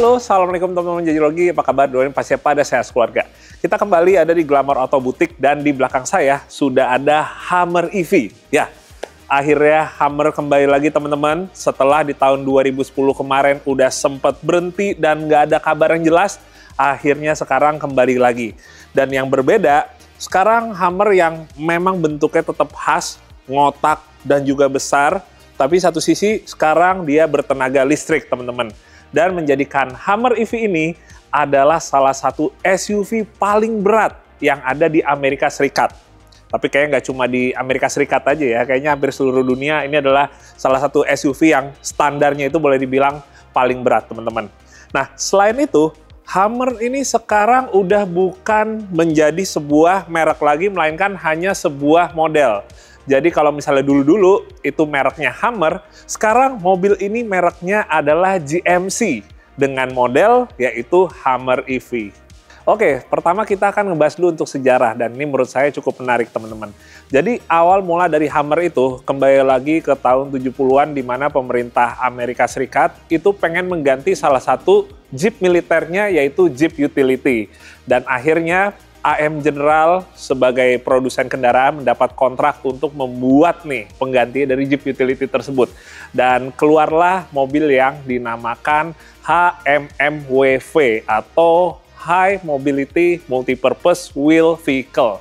Halo, assalamualaikum teman-teman Jajilogi, apa kabar? Doain pasti pada sehat keluarga. Kita kembali ada di Glamour Auto Boutique dan di belakang saya sudah ada Hummer EV. Ya, akhirnya Hummer kembali lagi teman-teman. Setelah di tahun 2010 kemarin udah sempat berhenti dan nggak ada kabar yang jelas, akhirnya sekarang kembali lagi. Dan yang berbeda, sekarang Hummer yang memang bentuknya tetap khas, ngotak dan juga besar, tapi satu sisi sekarang dia bertenaga listrik teman-teman. Dan menjadikan Hummer EV ini adalah salah satu SUV paling berat yang ada di Amerika Serikat. Tapi kayaknya nggak cuma di Amerika Serikat aja ya, kayaknya hampir seluruh dunia ini adalah salah satu SUV yang standarnya itu boleh dibilang paling berat teman-teman. Nah, selain itu, Hummer ini sekarang udah bukan menjadi sebuah merek lagi, melainkan hanya sebuah model. Jadi kalau misalnya dulu-dulu itu mereknya Hummer, sekarang mobil ini mereknya adalah GMC dengan model yaitu Hummer EV. Oke, pertama kita akan ngebahas dulu untuk sejarah dan ini menurut saya cukup menarik teman-teman. Jadi awal mula dari Hummer itu kembali lagi ke tahun 70-an di mana pemerintah Amerika Serikat itu pengen mengganti salah satu Jeep militernya yaitu Jeep Utility. Dan akhirnya AM General sebagai produsen kendaraan mendapat kontrak untuk membuat nih pengganti dari Jeep Utility tersebut. Dan keluarlah mobil yang dinamakan HMMWV atau High Mobility Multipurpose Wheel Vehicle.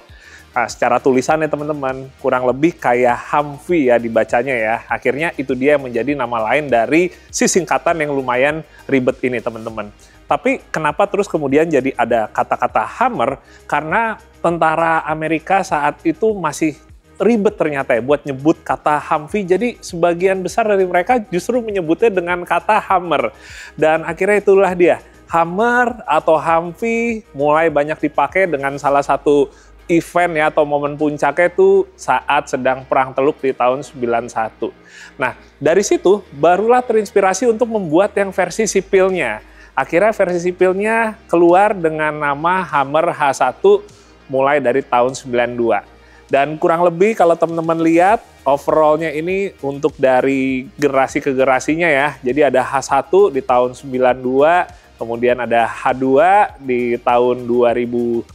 Nah, secara tulisannya teman-teman kurang lebih kayak Humvee ya dibacanya ya. Akhirnya itu dia yang menjadi nama lain dari si singkatan yang lumayan ribet ini teman-teman. Tapi kenapa terus kemudian jadi ada kata-kata Hummer? Karena tentara Amerika saat itu masih ribet ternyata ya buat nyebut kata Humvee. Jadi sebagian besar dari mereka justru menyebutnya dengan kata Hummer. Dan akhirnya itulah dia. Hummer atau Humvee mulai banyak dipakai dengan salah satu event ya atau momen puncaknya itu saat sedang Perang Teluk di tahun 91. Nah, dari situ barulah terinspirasi untuk membuat yang versi sipilnya. Akhirnya versi sipilnya keluar dengan nama Hummer H1 mulai dari tahun 92. Dan kurang lebih kalau teman-teman lihat overallnya ini untuk dari generasi ke generasinya ya. Jadi ada H1 di tahun 92, kemudian ada H2 di tahun 2002,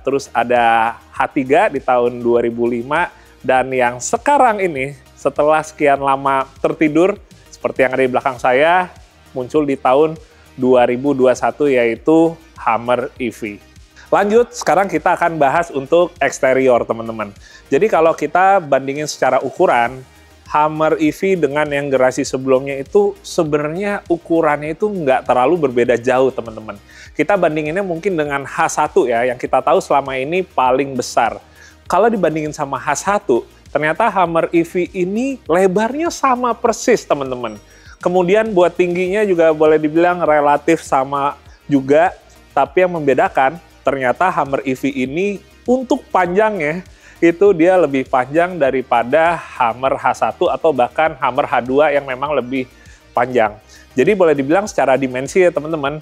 terus ada H3 di tahun 2005, dan yang sekarang ini setelah sekian lama tertidur, seperti yang ada di belakang saya, muncul di tahun 2021 yaitu Hummer EV. Lanjut, sekarang kita akan bahas untuk eksterior teman-teman. Jadi kalau kita bandingin secara ukuran, Hummer EV dengan yang generasi sebelumnya itu sebenarnya ukurannya itu nggak terlalu berbeda jauh teman-teman. Kita bandinginnya mungkin dengan H1 ya, yang kita tahu selama ini paling besar. Kalau dibandingin sama H1, ternyata Hummer EV ini lebarnya sama persis teman-teman. Kemudian buat tingginya juga boleh dibilang relatif sama juga, tapi yang membedakan ternyata Hummer EV ini untuk panjangnya itu dia lebih panjang daripada Hummer H1 atau bahkan Hummer H2 yang memang lebih panjang. Jadi boleh dibilang secara dimensi ya teman-teman,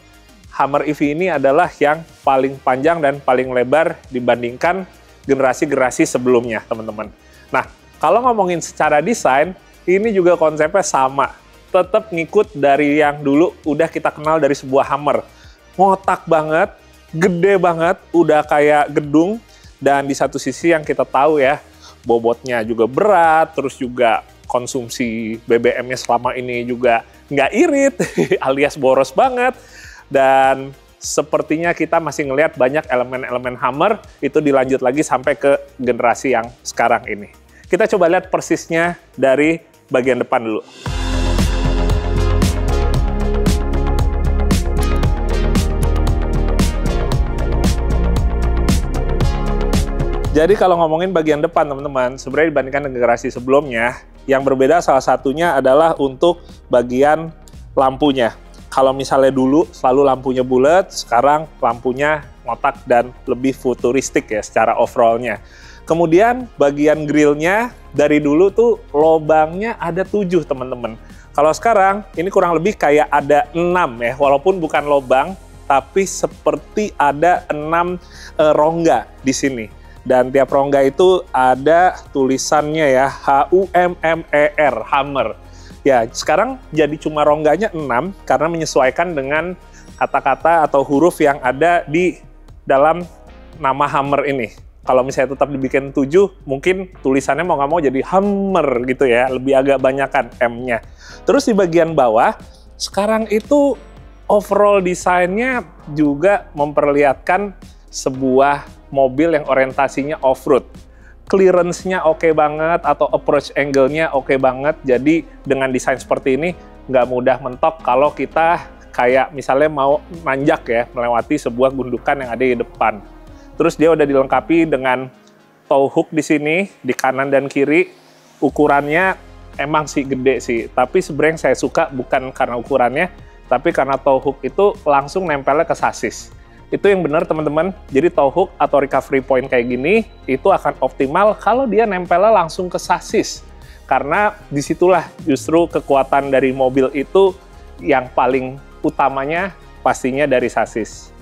Hummer EV ini adalah yang paling panjang dan paling lebar dibandingkan generasi-generasi sebelumnya teman-teman. Nah, kalau ngomongin secara desain, ini juga konsepnya sama. Tetap ngikut dari yang dulu udah kita kenal dari sebuah Hummer. Ngotak banget, gede banget, udah kayak gedung. Dan di satu sisi yang kita tahu ya, bobotnya juga berat, terus juga konsumsi BBM-nya selama ini juga nggak irit, alias boros banget. Dan sepertinya kita masih ngelihat banyak elemen-elemen Hummer itu dilanjut lagi sampai ke generasi yang sekarang ini. Kita coba lihat persisnya dari bagian depan dulu. Jadi kalau ngomongin bagian depan teman-teman, sebenarnya dibandingkan dengan generasi sebelumnya, yang berbeda salah satunya adalah untuk bagian lampunya. Kalau misalnya dulu selalu lampunya bulat, sekarang lampunya ngotak dan lebih futuristik ya secara overallnya. Kemudian bagian grillnya dari dulu tuh lobangnya ada 7 teman-teman. Kalau sekarang ini kurang lebih kayak ada 6 ya, walaupun bukan lobang, tapi seperti ada 6 rongga di sini. Dan tiap rongga itu ada tulisannya ya, HUMMER, Hummer. Ya, sekarang jadi cuma rongganya 6 karena menyesuaikan dengan kata-kata atau huruf yang ada di dalam nama Hammer ini. Kalau misalnya tetap dibikin 7, mungkin tulisannya mau nggak mau jadi Hammer gitu ya, lebih agak banyakan M-nya. Terus di bagian bawah, sekarang itu overall desainnya juga memperlihatkan sebuah mobil yang orientasinya off-road. Clearance-nya oke banget, atau approach angle-nya oke banget. Jadi dengan desain seperti ini, nggak mudah mentok kalau kita kayak misalnya mau nanjak ya, melewati sebuah gundukan yang ada di depan. Terus dia udah dilengkapi dengan tow hook di sini, di kanan dan kiri. Ukurannya emang sih gede sih, tapi sebenarnya saya suka bukan karena ukurannya, tapi karena tow hook itu langsung nempelnya ke sasis. Itu yang benar teman-teman, jadi tow hook atau recovery point kayak gini, itu akan optimal kalau dia nempelnya langsung ke sasis. Karena disitulah justru kekuatan dari mobil itu yang paling utamanya pastinya dari sasis.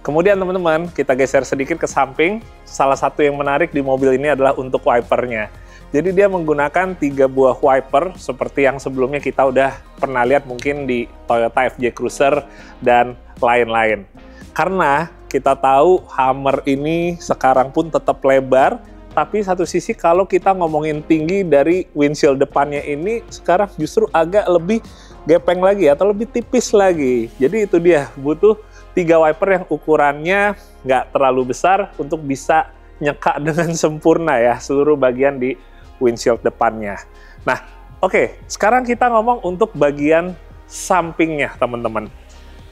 Kemudian teman-teman, kita geser sedikit ke samping. Salah satu yang menarik di mobil ini adalah untuk wipernya. Jadi dia menggunakan 3 buah wiper seperti yang sebelumnya kita udah pernah lihat mungkin di Toyota FJ Cruiser dan lain-lain. Karena kita tahu Hammer ini sekarang pun tetap lebar, tapi satu sisi kalau kita ngomongin tinggi dari windshield depannya ini sekarang justru agak lebih gepeng lagi atau lebih tipis lagi. Jadi itu dia, butuh 3 wiper yang ukurannya nggak terlalu besar untuk bisa nyeka dengan sempurna ya seluruh bagian di windshield depannya. Nah, oke, sekarang kita ngomong untuk bagian sampingnya teman-teman.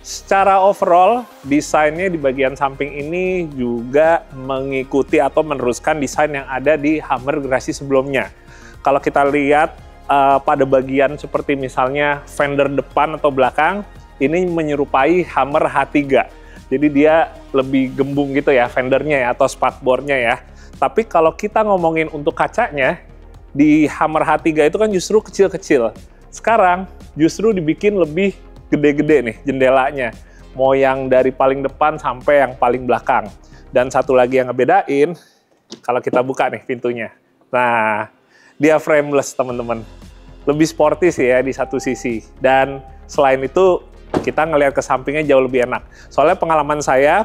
Secara overall, desainnya di bagian samping ini juga mengikuti atau meneruskan desain yang ada di Hammer generasi sebelumnya. Kalau kita lihat pada bagian seperti misalnya fender depan atau belakang, ini menyerupai Hammer H3. Jadi dia lebih gembung gitu ya fendernya ya, atau spakbornya ya. Tapi kalau kita ngomongin untuk kacanya, di Hammer H3 itu kan justru kecil-kecil. Sekarang justru dibikin lebih gede-gede nih jendelanya. Mau yang dari paling depan sampai yang paling belakang. Dan satu lagi yang ngebedain, kalau kita buka nih pintunya. Nah, dia frameless teman-teman. Lebih sporty sih ya di satu sisi. Dan selain itu, kita ngelihat ke sampingnya jauh lebih enak. Soalnya pengalaman saya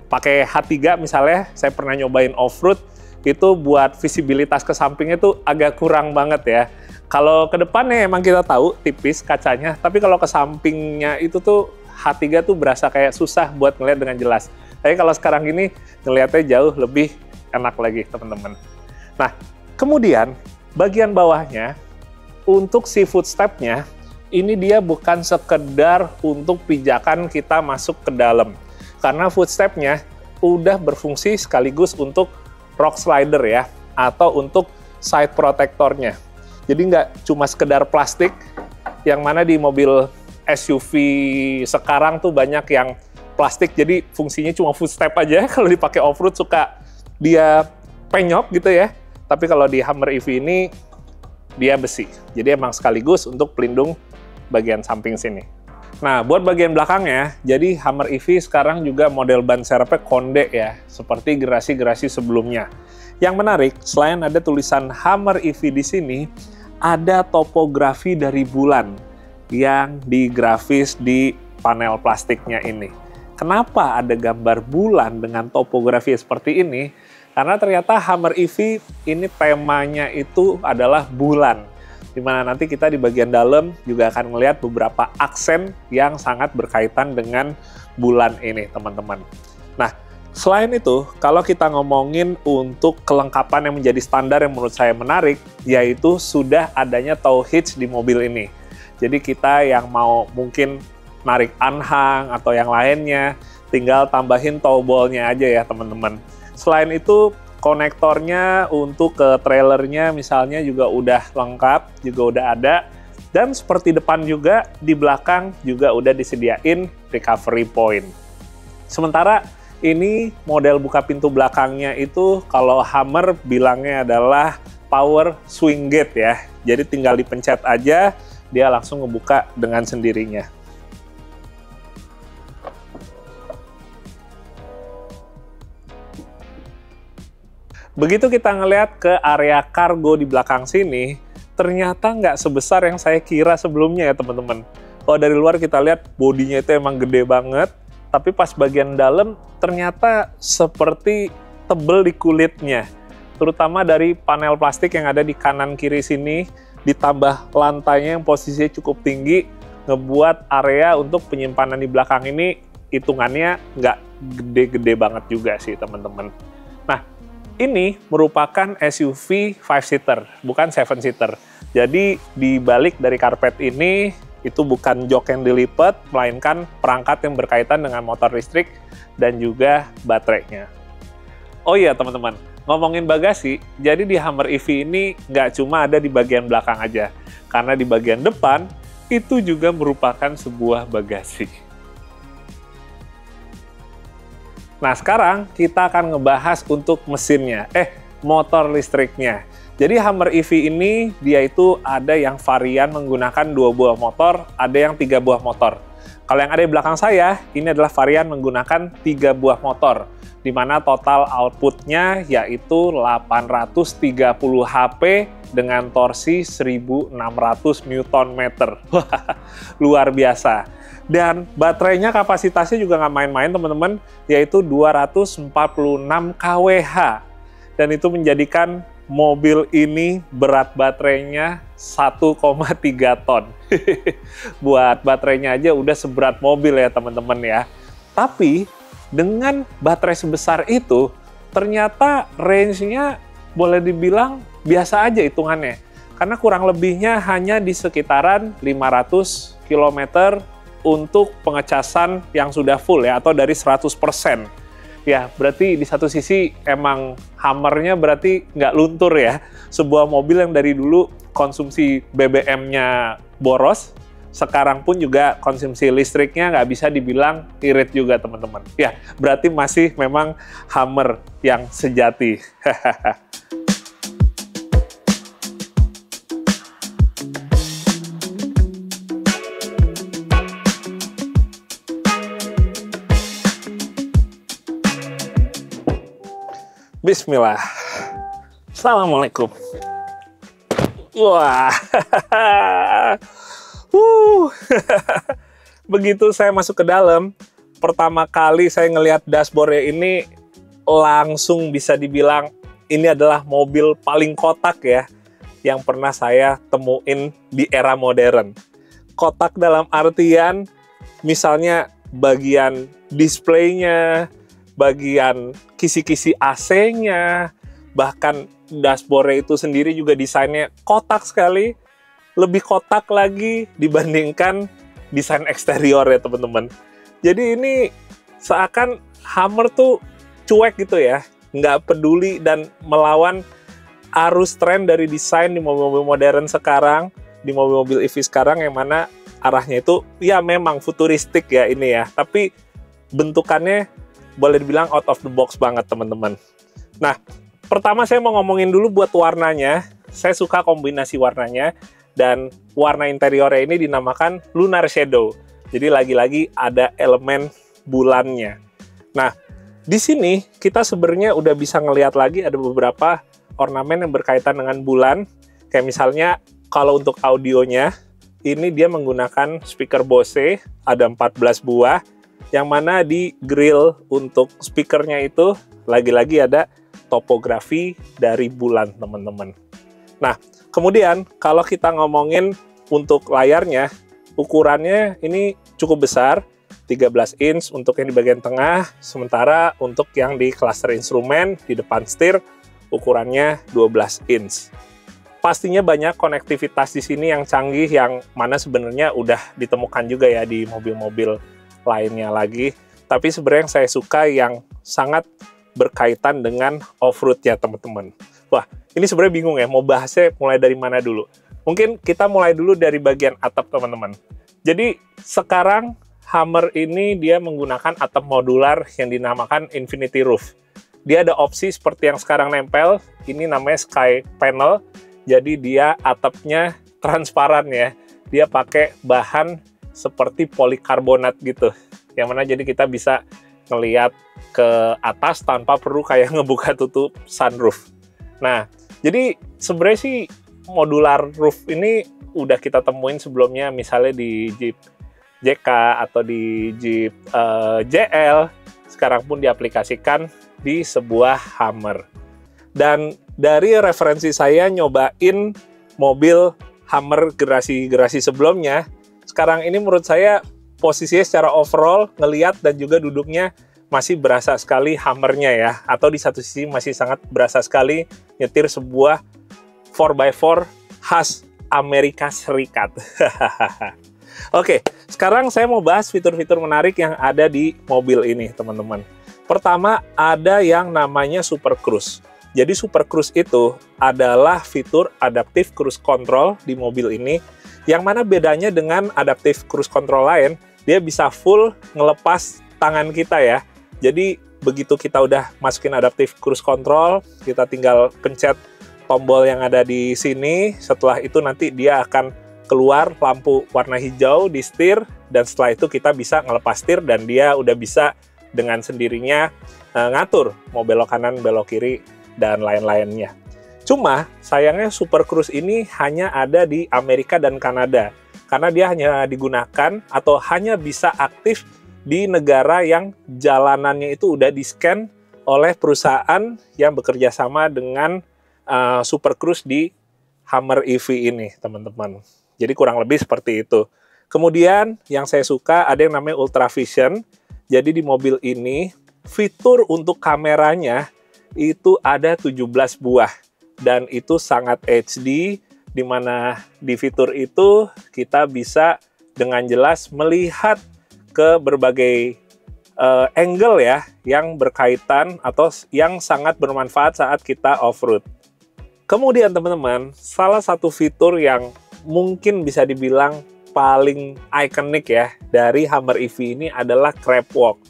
pakai H3 misalnya, saya pernah nyobain off-road, itu buat visibilitas ke sampingnya tuh agak kurang banget ya. Kalau ke depannya emang kita tahu tipis kacanya, tapi kalau ke sampingnya itu tuh H3 tuh berasa kayak susah buat ngelihat dengan jelas. Tapi kalau sekarang ini ngelihatnya jauh lebih enak lagi teman-teman. Nah, kemudian bagian bawahnya untuk si footstep-nya, ini dia bukan sekedar untuk pijakan kita masuk ke dalam. Karena footstep-nya udah berfungsi sekaligus untuk rock slider ya, atau untuk side protector-nya. Jadi nggak cuma sekedar plastik, yang mana di mobil SUV sekarang tuh banyak yang plastik, jadi fungsinya cuma footstep aja. Kalau dipakai off-road suka dia penyok gitu ya. Tapi kalau di Hammer EV ini, dia besi. Jadi emang sekaligus untuk pelindung bagian samping sini. Nah, buat bagian belakangnya, jadi Hammer EV sekarang juga model ban serepnya konde ya, seperti gerasi-gerasi sebelumnya. Yang menarik, selain ada tulisan Hammer EV di sini, ada topografi dari bulan yang digrafis di panel plastiknya ini. Kenapa ada gambar bulan dengan topografi seperti ini? Karena ternyata Hammer EV ini temanya itu adalah bulan. Dimana nanti kita di bagian dalam juga akan melihat beberapa aksen yang sangat berkaitan dengan bulan ini, teman-teman. Nah, selain itu, kalau kita ngomongin untuk kelengkapan yang menjadi standar yang menurut saya menarik, yaitu sudah adanya tow hitch di mobil ini. Jadi kita yang mau mungkin narik anhang atau yang lainnya, tinggal tambahin tow ball-nya aja ya, teman-teman. Selain itu, konektornya untuk ke trailernya misalnya juga udah lengkap, juga udah ada. Dan seperti depan juga, di belakang juga udah disediain recovery point. Sementara ini model buka pintu belakangnya itu kalau Hammer bilangnya adalah power swing gate ya. Jadi tinggal dipencet aja, dia langsung ngebuka dengan sendirinya. Begitu kita ngelihat ke area kargo di belakang sini, ternyata nggak sebesar yang saya kira sebelumnya ya teman-teman. Kalau dari luar kita lihat bodinya itu emang gede banget, tapi pas bagian dalam ternyata seperti tebel di kulitnya. Terutama dari panel plastik yang ada di kanan kiri sini, ditambah lantainya yang posisinya cukup tinggi, ngebuat area untuk penyimpanan di belakang ini hitungannya nggak gede-gede banget juga sih teman-teman. Nah, ini merupakan SUV 5-seater, bukan 7-seater. Jadi di balik dari karpet ini, itu bukan jok yang dilipat, melainkan perangkat yang berkaitan dengan motor listrik dan juga baterainya. Oh iya teman-teman, ngomongin bagasi, jadi di Hummer EV ini nggak cuma ada di bagian belakang aja, karena di bagian depan itu juga merupakan sebuah bagasi. Nah sekarang kita akan ngebahas untuk mesinnya, motor listriknya. Jadi Hummer EV ini dia itu ada yang varian menggunakan 2 buah motor, ada yang 3 buah motor. Kalau yang ada di belakang saya, ini adalah varian menggunakan 3 buah motor, di mana total outputnya yaitu 830 HP dengan torsi 1600 Nm. Luar biasa. Dan baterainya kapasitasnya juga nggak main-main teman-teman, yaitu 246 kWh. Dan itu menjadikan mobil ini berat baterainya 1,3 ton. Buat baterainya aja udah seberat mobil ya teman-teman ya. Tapi dengan baterai sebesar itu, ternyata range-nya boleh dibilang biasa aja hitungannya. Karena kurang lebihnya hanya di sekitaran 500 km untuk pengecasan yang sudah full ya, atau dari 100%. Ya, berarti di satu sisi emang Hummer-nya berarti nggak luntur ya. Sebuah mobil yang dari dulu konsumsi BBM-nya boros, sekarang pun juga konsumsi listriknya nggak bisa dibilang irit juga teman-teman. Ya, berarti masih memang Hummer yang sejati. Bismillah. Assalamualaikum. Wah. Begitu saya masuk ke dalam, pertama kali saya ngelihat dashboardnya ini langsung bisa dibilang ini adalah mobil paling kotak ya yang pernah saya temuin di era modern. Kotak dalam artian misalnya bagian displaynya, bagian kisi-kisi AC-nya, bahkan dashboard itu sendiri juga desainnya kotak sekali, lebih kotak lagi dibandingkan desain eksterior ya teman-teman. Jadi ini seakan Hummer tuh cuek gitu ya, nggak peduli dan melawan arus tren dari desain di mobil-mobil modern sekarang, di mobil-mobil EV sekarang yang mana arahnya itu ya memang futuristik ya ini ya, tapi bentukannya boleh dibilang out of the box banget teman-teman. Nah, pertama saya mau ngomongin dulu buat warnanya. Saya suka kombinasi warnanya, dan warna interiornya ini dinamakan Lunar Shadow. Jadi lagi-lagi ada elemen bulannya. Nah, di sini kita sebenarnya udah bisa ngelihat lagi ada beberapa ornamen yang berkaitan dengan bulan. Kayak misalnya kalau untuk audionya, ini dia menggunakan speaker Bose, ada 14 buah. Yang mana di grill untuk speakernya itu lagi-lagi ada topografi dari bulan teman-teman. Nah, kemudian kalau kita ngomongin untuk layarnya, ukurannya ini cukup besar, 13 inch untuk yang di bagian tengah, sementara untuk yang di cluster instrumen di depan setir ukurannya 12 inch. Pastinya banyak konektivitas di sini yang canggih, yang mana sebenarnya udah ditemukan juga ya di mobil-mobil lainnya lagi. Tapi sebenarnya yang saya suka yang sangat berkaitan dengan off-road ya teman-teman. Wah, ini sebenarnya bingung ya, mau bahasnya mulai dari mana dulu. Mungkin kita mulai dulu dari bagian atap teman-teman. Jadi sekarang Hummer ini dia menggunakan atap modular yang dinamakan Infinity Roof. Dia ada opsi seperti yang sekarang nempel, ini namanya Sky Panel. Jadi dia atapnya transparan ya. Dia pakai bahan seperti polikarbonat gitu, yang mana jadi kita bisa ngelihat ke atas tanpa perlu kayak ngebuka tutup sunroof. Nah, jadi sebenarnya sih modular roof ini udah kita temuin sebelumnya, misalnya di JK atau di Jeep JL, sekarang pun diaplikasikan di sebuah Hummer. Dan dari referensi saya nyobain mobil Hummer generasi sebelumnya, sekarang ini menurut saya posisinya secara overall ngelihat dan juga duduknya masih berasa sekali Hummer-nya ya, atau di satu sisi masih sangat berasa sekali nyetir sebuah 4x4 khas Amerika Serikat. Oke, sekarang saya mau bahas fitur-fitur menarik yang ada di mobil ini, teman-teman. Pertama, ada yang namanya Super Cruise. Jadi Super Cruise itu adalah fitur Adaptive Cruise Control di mobil ini, yang mana bedanya dengan Adaptive Cruise Control lain, dia bisa full ngelepas tangan kita ya. Jadi begitu kita udah masukin Adaptive Cruise Control, kita tinggal pencet tombol yang ada di sini. Setelah itu nanti dia akan keluar lampu warna hijau di setir, dan setelah itu kita bisa ngelepas setir dan dia udah bisa dengan sendirinya ngatur mau belok kanan, belok kiri, dan lain-lainnya. Cuma sayangnya Super Cruise ini hanya ada di Amerika dan Kanada, karena dia hanya digunakan atau hanya bisa aktif di negara yang jalanannya itu udah di-scan oleh perusahaan yang bekerja sama dengan Super Cruise di Hummer EV ini, teman-teman. Jadi kurang lebih seperti itu. Kemudian yang saya suka ada yang namanya Ultra Vision. Jadi di mobil ini fitur untuk kameranya itu ada 17 buah. Dan itu sangat HD, di mana di fitur itu kita bisa dengan jelas melihat ke berbagai angle ya, yang berkaitan atau yang sangat bermanfaat saat kita off-road. Kemudian teman-teman, salah satu fitur yang mungkin bisa dibilang paling ikonik ya dari Hummer EV ini adalah Crab Walk.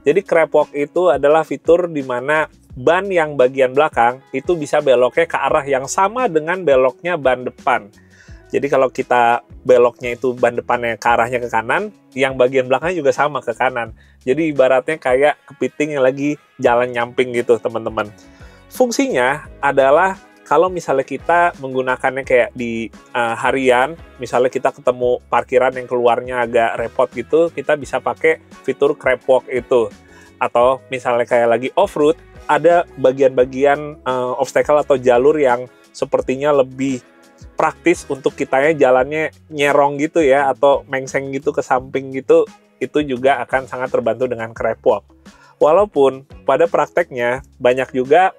Jadi Crab Walk itu adalah fitur di mana ban yang bagian belakang itu bisa beloknya ke arah yang sama dengan beloknya ban depan. Jadi kalau kita beloknya itu ban depannya ke arahnya ke kanan, yang bagian belakangnya juga sama ke kanan. Jadi ibaratnya kayak kepiting yang lagi jalan nyamping gitu, teman-teman. Fungsinya adalah kalau misalnya kita menggunakannya kayak di harian, misalnya kita ketemu parkiran yang keluarnya agak repot gitu, kita bisa pakai fitur Crab Walk itu. Atau misalnya kayak lagi off-road, ada bagian-bagian obstacle atau jalur yang sepertinya lebih praktis untuk kitanya jalannya nyerong gitu ya, atau mengseng gitu ke samping gitu, itu juga akan sangat terbantu dengan Crab Walk. Walaupun pada prakteknya banyak juga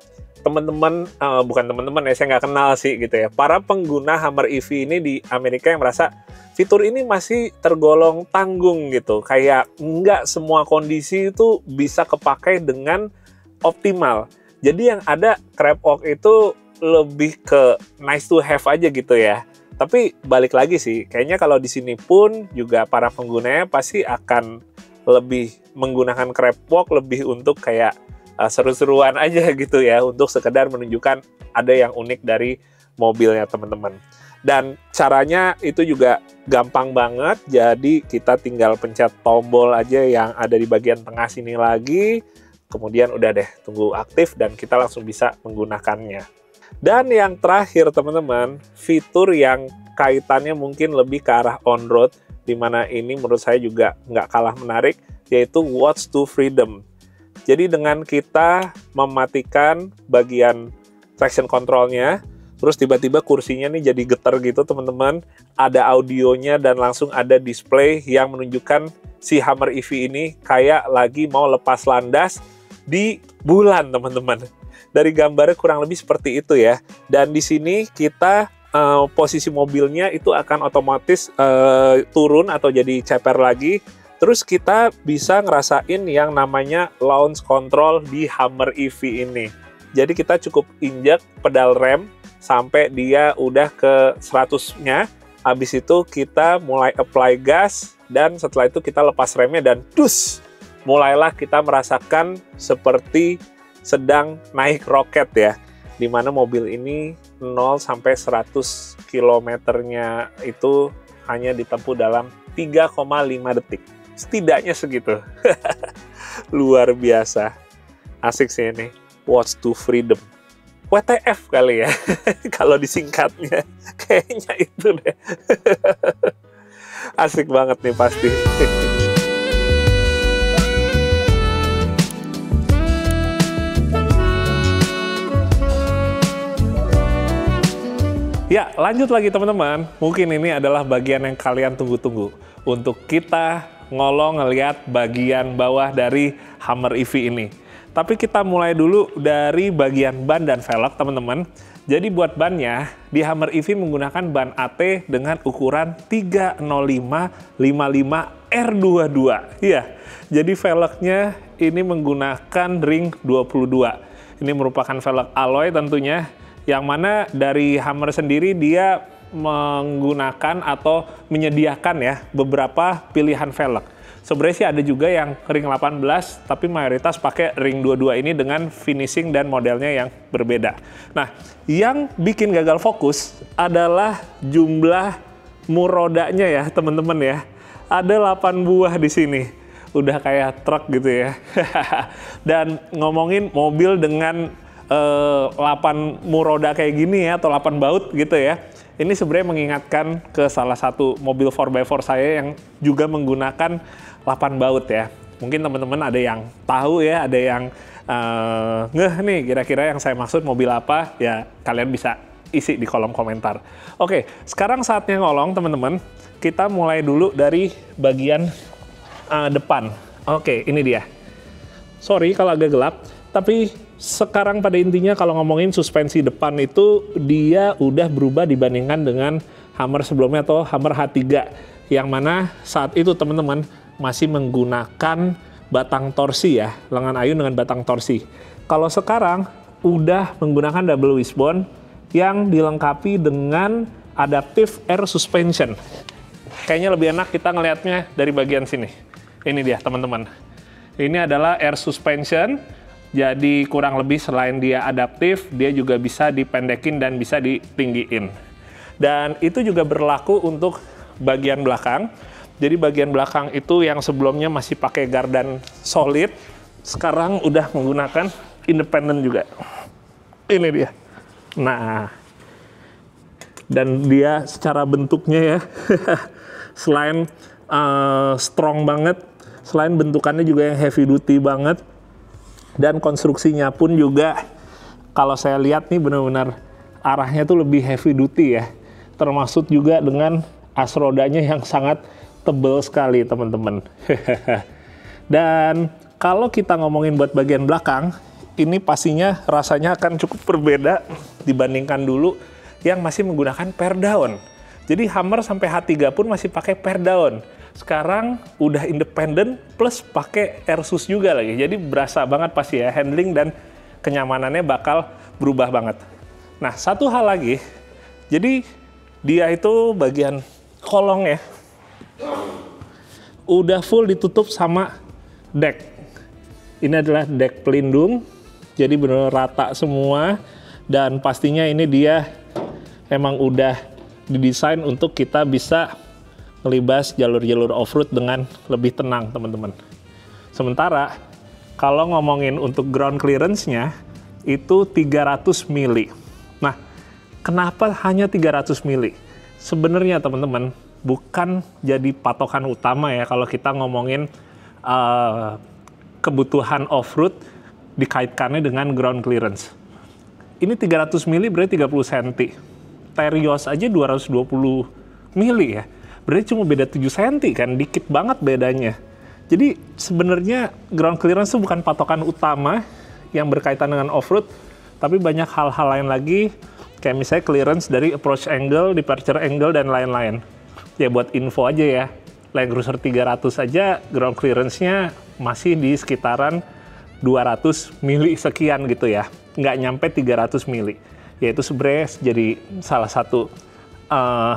teman-teman, bukan teman-teman ya, saya nggak kenal sih gitu ya, para pengguna Hummer EV ini di Amerika yang merasa fitur ini masih tergolong tanggung gitu, kayak nggak semua kondisi itu bisa kepakai dengan optimal. Jadi yang ada Crab Walk itu lebih ke nice to have aja gitu ya. Tapi balik lagi sih, kayaknya kalau di sini pun juga para penggunanya pasti akan lebih menggunakan Crab Walk lebih untuk kayak seru-seruan aja gitu ya, untuk sekedar menunjukkan ada yang unik dari mobilnya, teman-teman. Dan caranya itu juga gampang banget, jadi kita tinggal pencet tombol aja yang ada di bagian tengah sini lagi, kemudian udah deh, tunggu aktif dan kita langsung bisa menggunakannya. Dan yang terakhir teman-teman, fitur yang kaitannya mungkin lebih ke arah on-road, dimana ini menurut saya juga nggak kalah menarik, yaitu Watch to Freedom. Jadi dengan kita mematikan bagian traction controlnya, terus tiba-tiba kursinya nih jadi getar gitu teman-teman, ada audionya dan langsung ada display yang menunjukkan si Hummer EV ini kayak lagi mau lepas landas di bulan, teman-teman. Dari gambarnya kurang lebih seperti itu ya. Dan di sini kita posisi mobilnya itu akan otomatis turun atau jadi ceper lagi. Terus kita bisa ngerasain yang namanya launch control di Hummer EV ini. Jadi kita cukup injak pedal rem sampai dia udah ke 100-nya. Habis itu kita mulai apply gas dan setelah itu kita lepas remnya dan dus! Mulailah kita merasakan seperti sedang naik roket ya. Dimana mobil ini 0 sampai 100 km-nya itu hanya ditempuh dalam 3,5 detik. Setidaknya segitu. Luar biasa. Asik sih ini. Watch to Freedom. WTF kali ya. Kalau disingkatnya. Kayaknya itu deh. Asik banget nih pasti. Ya, lanjut lagi teman-teman. Mungkin ini adalah bagian yang kalian tunggu-tunggu. Untuk kita ngolong ngeliat bagian bawah dari Hummer EV ini. Tapi kita mulai dulu dari bagian ban dan velg, teman-teman. Jadi buat bannya, di Hummer EV menggunakan ban AT dengan ukuran 305/55 R22. Iya, jadi velgnya ini menggunakan ring 22. Ini merupakan velg alloy tentunya, yang mana dari Hummer sendiri dia menggunakan atau menyediakan ya beberapa pilihan velg. Sebenarnya sih ada juga yang ring 18, tapi mayoritas pakai ring 22 ini dengan finishing dan modelnya yang berbeda. Nah, yang bikin gagal fokus adalah jumlah mur rodanya ya teman-teman ya. Ada 8 buah di sini. Udah kayak truk gitu ya. Dan ngomongin mobil dengan 8 mur roda kayak gini ya, atau 8 baut gitu ya. Ini sebenarnya mengingatkan ke salah satu mobil 4x4 saya yang juga menggunakan 8 baut ya. Mungkin teman-teman ada yang tahu ya, ada yang ngeh nih kira-kira yang saya maksud mobil apa, ya kalian bisa isi di kolom komentar. Oke, sekarang saatnya ngolong teman-teman. Kita mulai dulu dari bagian depan. Oke, ini dia. Sorry kalau agak gelap, tapi sekarang pada intinya kalau ngomongin suspensi depan itu dia udah berubah dibandingkan dengan Hummer sebelumnya atau Hummer H3 yang mana saat itu teman-teman masih menggunakan batang torsi ya, lengan ayun dengan batang torsi. Kalau sekarang udah menggunakan double wishbone yang dilengkapi dengan adaptive air suspension. Kayaknya lebih enak kita ngelihatnya dari bagian sini. Ini dia teman-teman. Ini adalah air suspension. Jadi kurang lebih selain dia adaptif, dia juga bisa dipendekin dan bisa ditinggiin. Dan itu juga berlaku untuk bagian belakang. Jadi bagian belakang itu yang sebelumnya masih pakai gardan solid, sekarang udah menggunakan independen juga. Ini dia. Nah, dan dia secara bentuknya ya, selain strong banget, selain bentukannya juga yang heavy duty banget, dan konstruksinya pun juga kalau saya lihat nih benar-benar arahnya tuh lebih heavy duty ya. Termasuk juga dengan as rodanya yang sangat tebal sekali teman-teman. Dan kalau kita ngomongin buat bagian belakang, ini pastinya rasanya akan cukup berbeda dibandingkan dulu yang masih menggunakan per down. Jadi Hummer sampai H3 pun masih pakai per down. Sekarang udah independen plus pakai airsus juga lagi. Jadi berasa banget pasti ya, handling dan kenyamanannya bakal berubah banget. Nah, satu hal lagi. Jadi dia itu bagian kolong ya, udah full ditutup sama deck. Ini adalah deck pelindung. Jadi benar rata semua. Dan pastinya ini dia emang udah didesain untuk kita bisa melibas jalur-jalur off-road dengan lebih tenang, teman-teman. Sementara, kalau ngomongin untuk ground clearance-nya, itu 300 mili. Nah, kenapa hanya 300 mili? Sebenarnya, teman-teman, bukan jadi patokan utama ya kalau kita ngomongin kebutuhan off-road dikaitkannya dengan ground clearance. Ini 300 mili berarti 30 cm. Terios aja 220 mili ya. Berarti cuma beda 7 cm kan, dikit banget bedanya. Jadi sebenarnya ground clearance itu bukan patokan utama yang berkaitan dengan off-road, tapi banyak hal-hal lain lagi, kayak misalnya clearance dari approach angle, departure angle, dan lain-lain. Ya buat info aja ya, Land Cruiser 300 aja ground clearance-nya masih di sekitaran 200 mili sekian gitu ya, nggak nyampe 300 mili. Ya itu sebenarnya jadi salah satu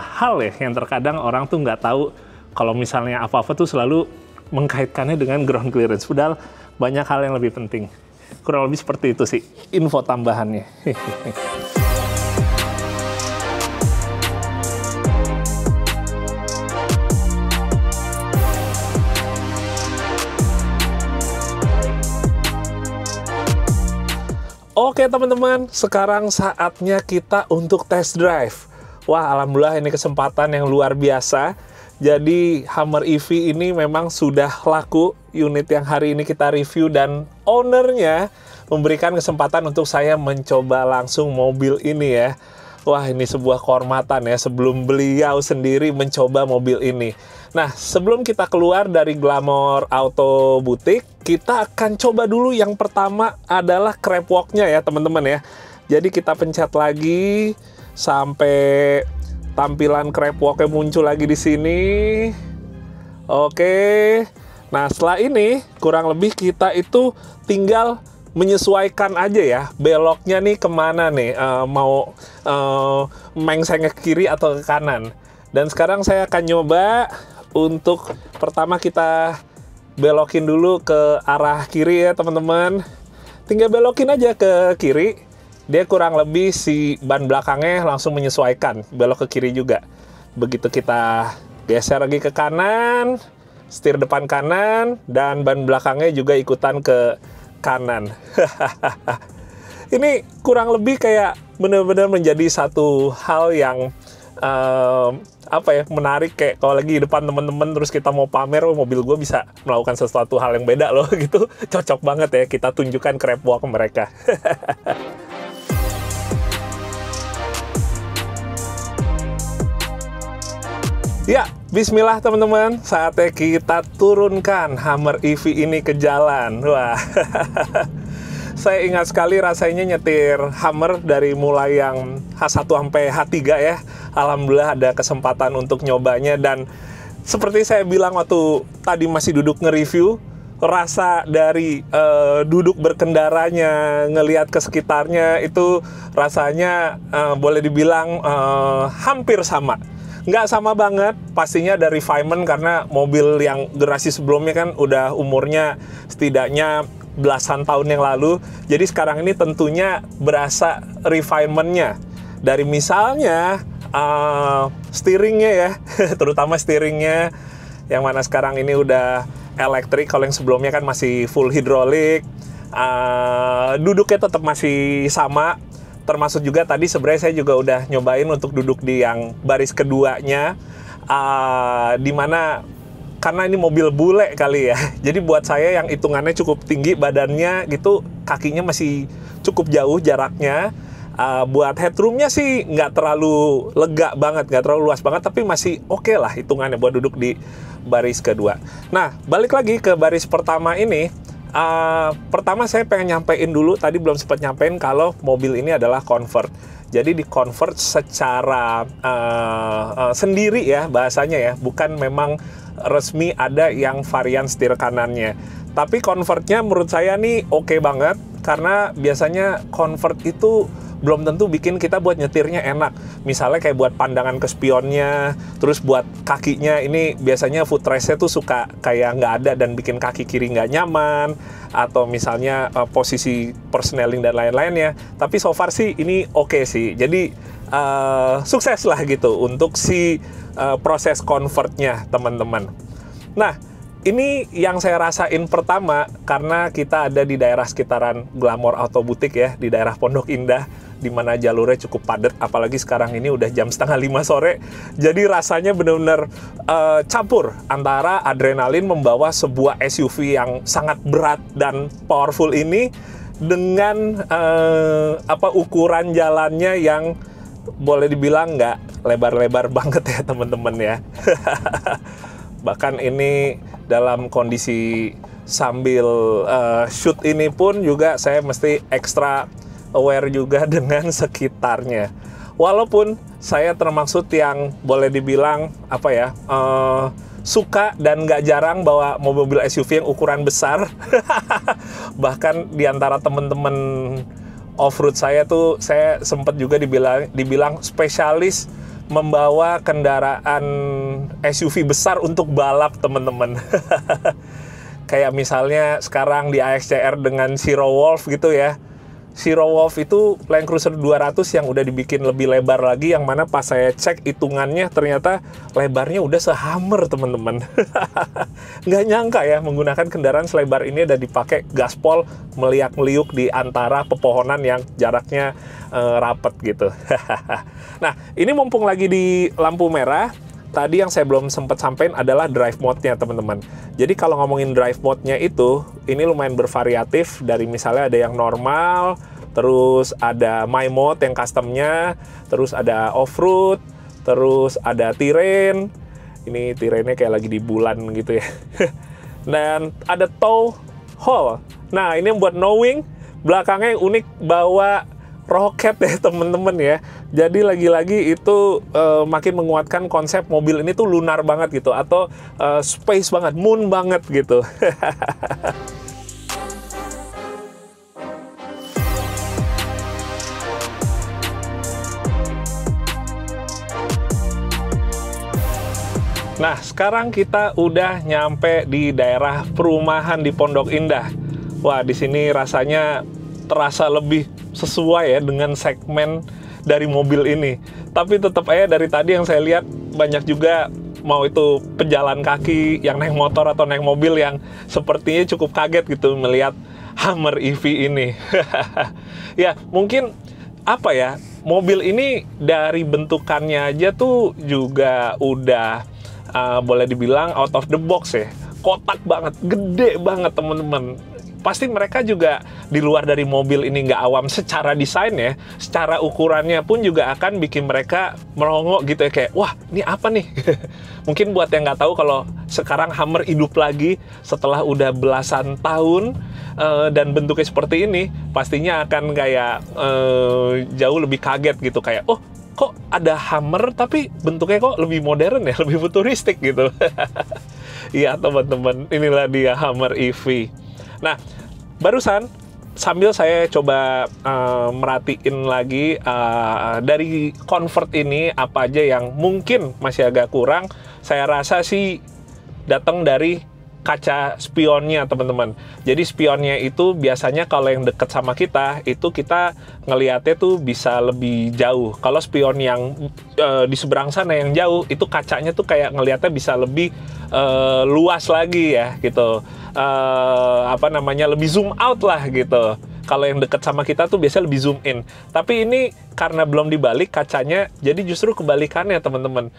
hal ya yang terkadang orang tuh nggak tahu kalau misalnya apa-apa tuh selalu mengkaitkannya dengan ground clearance. Padahal banyak hal yang lebih penting. Kurang lebih seperti itu sih info tambahannya. Oke teman-teman, sekarang saatnya kita untuk test drive. Wah, alhamdulillah ini kesempatan yang luar biasa. Jadi Hummer EV ini memang sudah laku unit yang hari ini kita review, dan ownernya memberikan kesempatan untuk saya mencoba langsung mobil ini ya. Wah, ini sebuah kehormatan ya sebelum beliau sendiri mencoba mobil ini. Nah, sebelum kita keluar dari Glamour Auto Boutique, kita akan coba dulu yang pertama adalah crab walk-nya ya teman-teman ya. Jadi kita pencet lagi sampai tampilan crab walk-nya muncul lagi di sini. Oke. Nah, setelah ini kurang lebih kita itu tinggal menyesuaikan aja ya beloknya nih kemana nih, mau mengseng ke kiri atau ke kanan. Dan sekarang saya akan nyoba untuk pertama kita belokin dulu ke arah kiri ya teman-teman. Tinggal belokin aja ke kiri, dia kurang lebih si ban belakangnya langsung menyesuaikan belok ke kiri juga. Begitu kita geser lagi ke kanan, setir depan kanan, dan ban belakangnya juga ikutan ke kanan. Ini kurang lebih kayak benar-benar menjadi satu hal yang menarik, kayak kalau lagi di depan teman-teman terus kita mau pamer, oh, mobil gue bisa melakukan sesuatu hal yang beda loh gitu. Cocok banget ya kita tunjukkan crab walk mereka. Ya, bismillah teman-teman, saatnya kita turunkan Hummer EV ini ke jalan. Wah, saya ingat sekali rasanya nyetir Hummer dari mulai yang H1 sampai H3 ya. Alhamdulillah ada kesempatan untuk nyobanya, dan seperti saya bilang waktu tadi masih duduk nge-review, rasa dari duduk berkendaranya, ngelihat ke sekitarnya itu rasanya boleh dibilang hampir sama. Nggak sama banget, pastinya ada refinement karena mobil yang generasi sebelumnya kan udah umurnya setidaknya belasan tahun yang lalu. Jadi sekarang ini tentunya berasa refinementnya. Dari misalnya steeringnya ya, terutama steeringnya yang mana sekarang ini udah elektrik, kalau yang sebelumnya kan masih full hidrolik. Duduknya tetap masih sama. Termasuk juga tadi sebenarnya saya juga udah nyobain untuk duduk di yang baris keduanya, dimana karena ini mobil bule kali ya, jadi buat saya yang hitungannya cukup tinggi badannya gitu, kakinya masih cukup jauh jaraknya. Buat headroomnya sih nggak terlalu lega banget, nggak terlalu luas banget, tapi masih oke lah hitungannya buat duduk di baris kedua. Nah, balik lagi ke baris pertama ini. Pertama saya pengen nyampein dulu, tadi belum sempat nyampein kalau mobil ini adalah convert. Jadi di convert secara sendiri ya bahasanya ya, bukan memang resmi ada yang varian setir kanannya. Tapi convertnya menurut saya nih oke banget, karena biasanya convert itu belum tentu bikin kita buat nyetirnya enak. Misalnya kayak buat pandangan ke spionnya, terus buat kakinya ini biasanya footrest-nya tuh suka kayak nggak ada dan bikin kaki kiri nggak nyaman, atau misalnya posisi persneling dan lain-lainnya. Tapi so far sih ini oke sih. Jadi sukses lah gitu untuk si proses convertnya teman-teman. Nah, ini yang saya rasain pertama karena kita ada di daerah sekitaran Glamour Auto Boutique ya, di daerah Pondok Indah, di mana jalurnya cukup padat, apalagi sekarang ini udah jam 4:30 sore. Jadi rasanya benar-benar campur antara adrenalin membawa sebuah SUV yang sangat berat dan powerful ini dengan ukuran jalannya yang boleh dibilang nggak lebar-lebar banget ya teman-teman ya. Bahkan ini dalam kondisi sambil shoot ini pun juga saya mesti ekstra aware juga dengan sekitarnya. Walaupun saya termaksud yang boleh dibilang suka dan nggak jarang bawa mobil SUV yang ukuran besar. Bahkan di antara teman-teman off-road saya tuh, saya sempat juga dibilang spesialis membawa kendaraan SUV besar untuk balap teman-teman. Kayak misalnya sekarang di AXCR dengan Zero Wolf gitu ya. Zero Wolf itu Land Cruiser 200 yang udah dibikin lebih lebar lagi, yang mana pas saya cek hitungannya ternyata lebarnya udah se-Hummer teman-teman. Nggak nyangka ya menggunakan kendaraan selebar ini dan dipakai gaspol meliak-meliuk di antara pepohonan yang jaraknya rapet gitu. Nah, ini mumpung lagi di lampu merah, tadi yang saya belum sempat sampaikan adalah drive mode-nya, teman-teman. Jadi kalau ngomongin drive mode-nya itu, ini lumayan bervariatif. Dari misalnya ada yang normal, terus ada my mode yang custom-nya, terus ada off-road, terus ada terrain. Ini terrainnya kayak lagi di bulan gitu ya. Dan ada tow haul. Nah, ini yang buat knowing, belakangnya unik, bawa roket ya temen-temen ya. Jadi lagi-lagi itu makin menguatkan konsep mobil ini tuh lunar banget gitu, atau space banget, moon banget gitu. Nah, sekarang kita udah nyampe di daerah perumahan di Pondok Indah. Wah, di sini rasanya terasa lebih sesuai ya dengan segmen dari mobil ini. Tapi tetap aja dari tadi yang saya lihat banyak juga, mau itu pejalan kaki yang naik motor atau naik mobil, yang sepertinya cukup kaget gitu melihat Hummer EV ini. Ya, mungkin apa ya, mobil ini dari bentukannya aja tuh juga udah boleh dibilang out of the box ya. Kotak banget, gede banget teman-teman. Pasti mereka juga di luar dari mobil ini nggak awam secara desain ya, secara ukurannya pun juga akan bikin mereka merongok gitu ya, kayak wah ini apa nih. Mungkin buat yang nggak tahu, kalau sekarang Hummer hidup lagi setelah udah belasan tahun dan bentuknya seperti ini, pastinya akan kayak jauh lebih kaget gitu, kayak oh kok ada Hummer tapi bentuknya kok lebih modern ya, lebih futuristik gitu. Iya teman-teman, inilah dia Hummer EV. Nah, barusan sambil saya coba merhatiin lagi dari convert ini apa aja yang mungkin masih agak kurang, saya rasa sih datang dari kaca spionnya teman-teman. Jadi spionnya itu biasanya kalau yang deket sama kita, itu kita ngelihatnya tuh bisa lebih jauh. Kalau spion yang di seberang sana yang jauh, itu kacanya tuh kayak ngelihatnya bisa lebih luas lagi ya gitu. Apa namanya, lebih zoom out lah gitu. Kalau yang deket sama kita tuh biasanya lebih zoom in. Tapi ini karena belum dibalik kacanya, jadi justru kebalikannya teman-teman.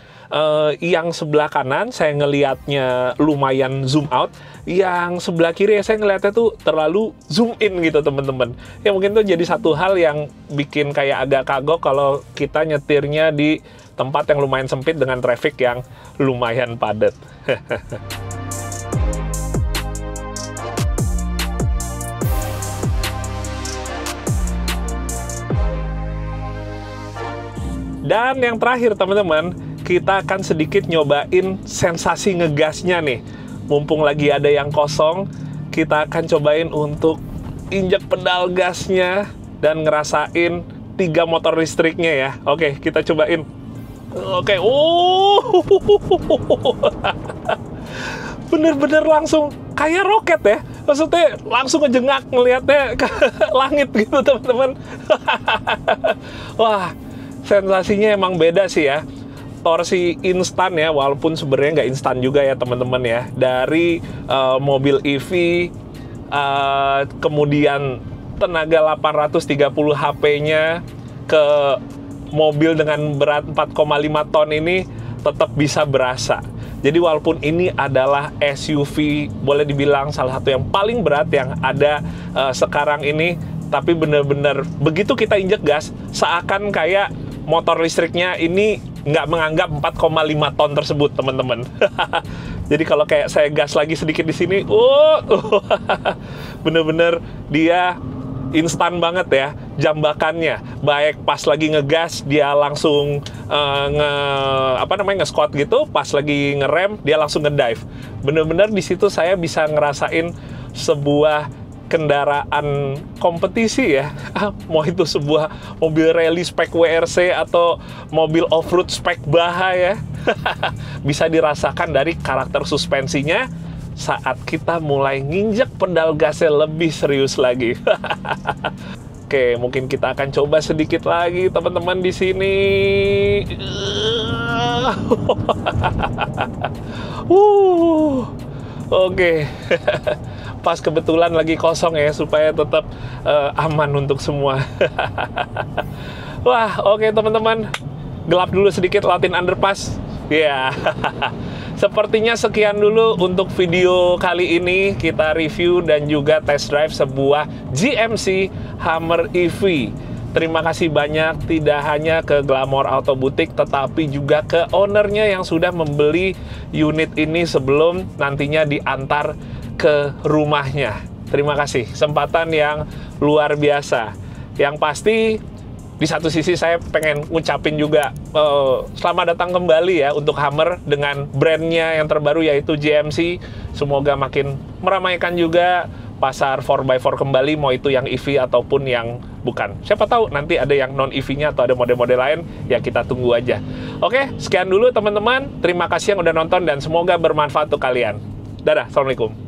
Yang sebelah kanan saya ngelihatnya lumayan zoom out, yang sebelah kiri saya ngelihatnya tuh terlalu zoom in gitu teman-teman. Ya mungkin tuh jadi satu hal yang bikin kayak agak kagok kalau kita nyetirnya di tempat yang lumayan sempit dengan traffic yang lumayan padat. Dan yang terakhir teman-teman, kita akan sedikit nyobain sensasi ngegasnya nih. Mumpung lagi ada yang kosong, kita akan cobain untuk injek pedal gasnya dan ngerasain 3 motor listriknya ya. Oke, kita cobain. Oke, bener-bener langsung kayak roket ya. Maksudnya langsung ngejengak ngelihatnya ke langit gitu teman-teman. Wah, sensasinya emang beda sih ya. Torsi instan ya, walaupun sebenarnya nggak instan juga ya teman-teman ya. Dari mobil EV, kemudian tenaga 830 HP-nya ke mobil dengan berat 4,5 ton ini tetap bisa berasa. Jadi walaupun ini adalah SUV, boleh dibilang salah satu yang paling berat yang ada sekarang ini, tapi bener-bener begitu kita injek gas, seakan kayak motor listriknya ini nggak menganggap 4,5 ton tersebut, teman-teman. Jadi kalau kayak saya gas lagi sedikit di sini, bener-bener dia instan banget ya jambakannya. Baik pas lagi ngegas dia langsung nge-squat gitu, pas lagi ngerem dia langsung ngedive. Bener-bener di situ saya bisa ngerasain sebuah kendaraan kompetisi ya. Mau itu sebuah mobil rally spek WRC atau mobil off-road spek Baha ya. Bisa dirasakan dari karakter suspensinya saat kita mulai nginjek pedal gasnya lebih serius lagi. Oke, mungkin kita akan coba sedikit lagi teman-teman di sini. Oke. Pas kebetulan lagi kosong ya, supaya tetap aman untuk semua. Wah, oke teman-teman. Gelap dulu sedikit, latin underpass. Ya, sepertinya sekian dulu untuk video kali ini. Kita review dan juga test drive sebuah GMC Hummer EV. Terima kasih banyak, tidak hanya ke Glamour Auto Boutique, tetapi juga ke ownernya yang sudah membeli unit ini sebelum nantinya diantar ke rumahnya. Terima kasih, kesempatan yang luar biasa. Yang pasti, di satu sisi saya pengen ngucapin juga selamat datang kembali ya untuk Hummer dengan brandnya yang terbaru yaitu GMC. Semoga makin meramaikan juga pasar 4x4 kembali, mau itu yang EV ataupun yang bukan. Siapa tahu nanti ada yang non-EV-nya atau ada model-model lain, ya kita tunggu aja. Oke, sekian dulu teman-teman. Terima kasih yang udah nonton dan semoga bermanfaat untuk kalian. Dadah, Assalamualaikum.